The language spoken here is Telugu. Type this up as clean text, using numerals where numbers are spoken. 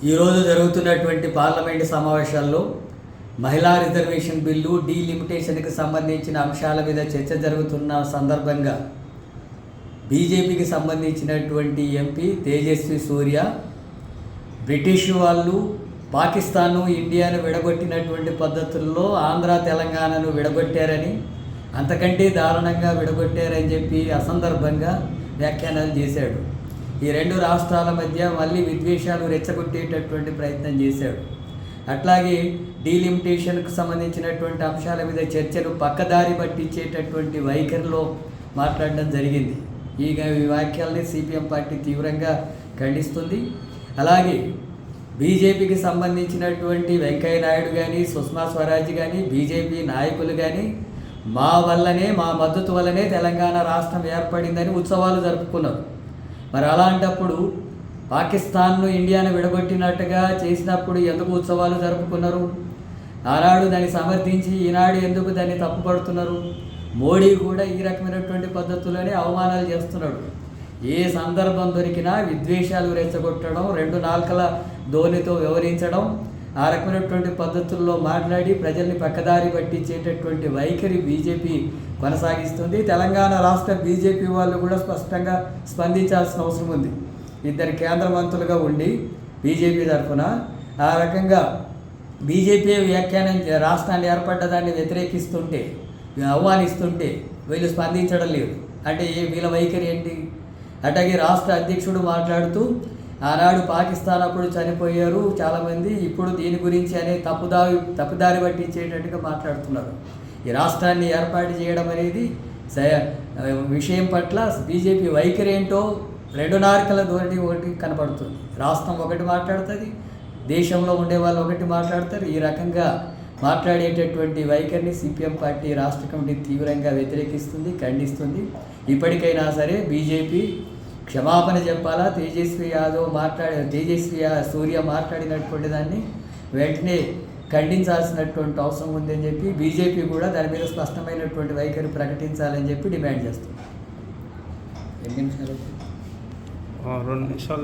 ఈరోజు జరుగుతున్నటువంటి పార్లమెంటు సమావేశాల్లో మహిళా రిజర్వేషన్ బిల్లు డీలిమిటేషన్కి సంబంధించిన అంశాల మీద చర్చ జరుగుతున్న సందర్భంగా బీజేపీకి సంబంధించినటువంటి ఎంపీ తేజస్వి సూర్య బ్రిటిష్ వాళ్ళు పాకిస్తాన్ను ఇండియాను విడగొట్టినటువంటి పద్ధతుల్లో ఆంధ్ర తెలంగాణను విడగొట్టారని, అంతకంటే దారుణంగా విడగొట్టారని చెప్పి అసందర్భంగా వ్యాఖ్యానాలు చేశాడు. ఈ రెండు రాష్ట్రాల మధ్య మళ్ళీ విద్వేషాలు రెచ్చగొట్టేటటువంటి ప్రయత్నం చేశాడు. అట్లాగే డీలిమిటేషన్కు సంబంధించినటువంటి అంశాల మీద చర్చను పక్కదారి పట్టించేటటువంటి వైఖరిలో మాట్లాడడం జరిగింది. ఈ వ్యాఖ్యల్ని సిపిఎం పార్టీ తీవ్రంగా ఖండిస్తుంది. అలాగే బీజేపీకి సంబంధించినటువంటి వెంకయ్య నాయుడు కానీ, సుష్మా స్వరాజ్ కానీ, బీజేపీ నాయకులు కానీ మా మద్దతు వల్లనే తెలంగాణ రాష్ట్రం ఏర్పడిందని ఉత్సవాలు జరుపుకున్నారు. మరి అలాంటప్పుడు పాకిస్తాన్ను ఇండియాను విడగొట్టినట్టుగా చేసినప్పుడు ఎందుకు ఉత్సవాలు జరుపుకున్నారు? ఆనాడు దాన్ని సమర్థించి ఈనాడు ఎందుకు దాన్ని తప్పుపడుతున్నారు? మోడీ కూడా ఈ రకమైనటువంటి పద్ధతుల్లోనే అవమానాలు చేస్తున్నాడు. ఏ సందర్భం దొరికినా విద్వేషాలు రెచ్చగొట్టడం, రెండు నాల్కల ధోనితో వ్యవహరించడం, ఆ రకమైనటువంటి పద్ధతుల్లో మాట్లాడి ప్రజల్ని పక్కదారి పట్టించేటటువంటి వైఖరి బీజేపీ కొనసాగిస్తుంది. తెలంగాణ రాష్ట్ర బీజేపీ వాళ్ళు కూడా స్పష్టంగా స్పందించాల్సిన అవసరం ఉంది. ఇద్దరు కేంద్ర మంత్రులుగా ఉండి బీజేపీ తరఫున ఆ రకంగా బీజేపీ వ్యాఖ్యానం రాష్ట్రాన్ని ఏర్పడ్డదాన్ని వ్యతిరేకిస్తుంటే, ఆహ్వానిస్తుంటే వీళ్ళు స్పందించడం లేదు. అంటే వీళ్ళ వైఖరి ఏంటి? అట్లాగే రాష్ట్ర అధ్యక్షుడు మాట్లాడుతూ ఆనాడు పాకిస్తాన్ అప్పుడు చనిపోయారు చాలామంది, ఇప్పుడు దీని గురించి అనే తప్పుదారి పట్టించేటట్టుగా మాట్లాడుతున్నారు. ఈ రాష్ట్రాన్ని ఏర్పాటు చేయడం అనేది విషయం పట్ల బీజేపీ వైఖరి ఏంటో రెండు నార్కల ధోరణి ఒకటి కనపడుతుంది. రాష్ట్రం ఒకటి మాట్లాడుతుంది, దేశంలో ఉండే వాళ్ళు ఒకటి మాట్లాడతారు. ఈ రకంగా మాట్లాడేటటువంటి వైఖరిని సిపిఎం పార్టీ రాష్ట్ర కమిటీ తీవ్రంగా వ్యతిరేకిస్తుంది, ఖండిస్తుంది. ఇప్పటికైనా సరే బీజేపీ క్షమాపణ చెప్పాలా. తేజస్వి సూర్య మాట్లాడినటువంటి దాన్ని వెంటనే ఖండించాల్సినటువంటి అవసరం ఉందని చెప్పి బీజేపీ కూడా దాని మీద స్పష్టమైనటువంటి వైఖరి ప్రకటించాలని చెప్పి డిమాండ్ చేస్తుంది. 2 నిమిషాలు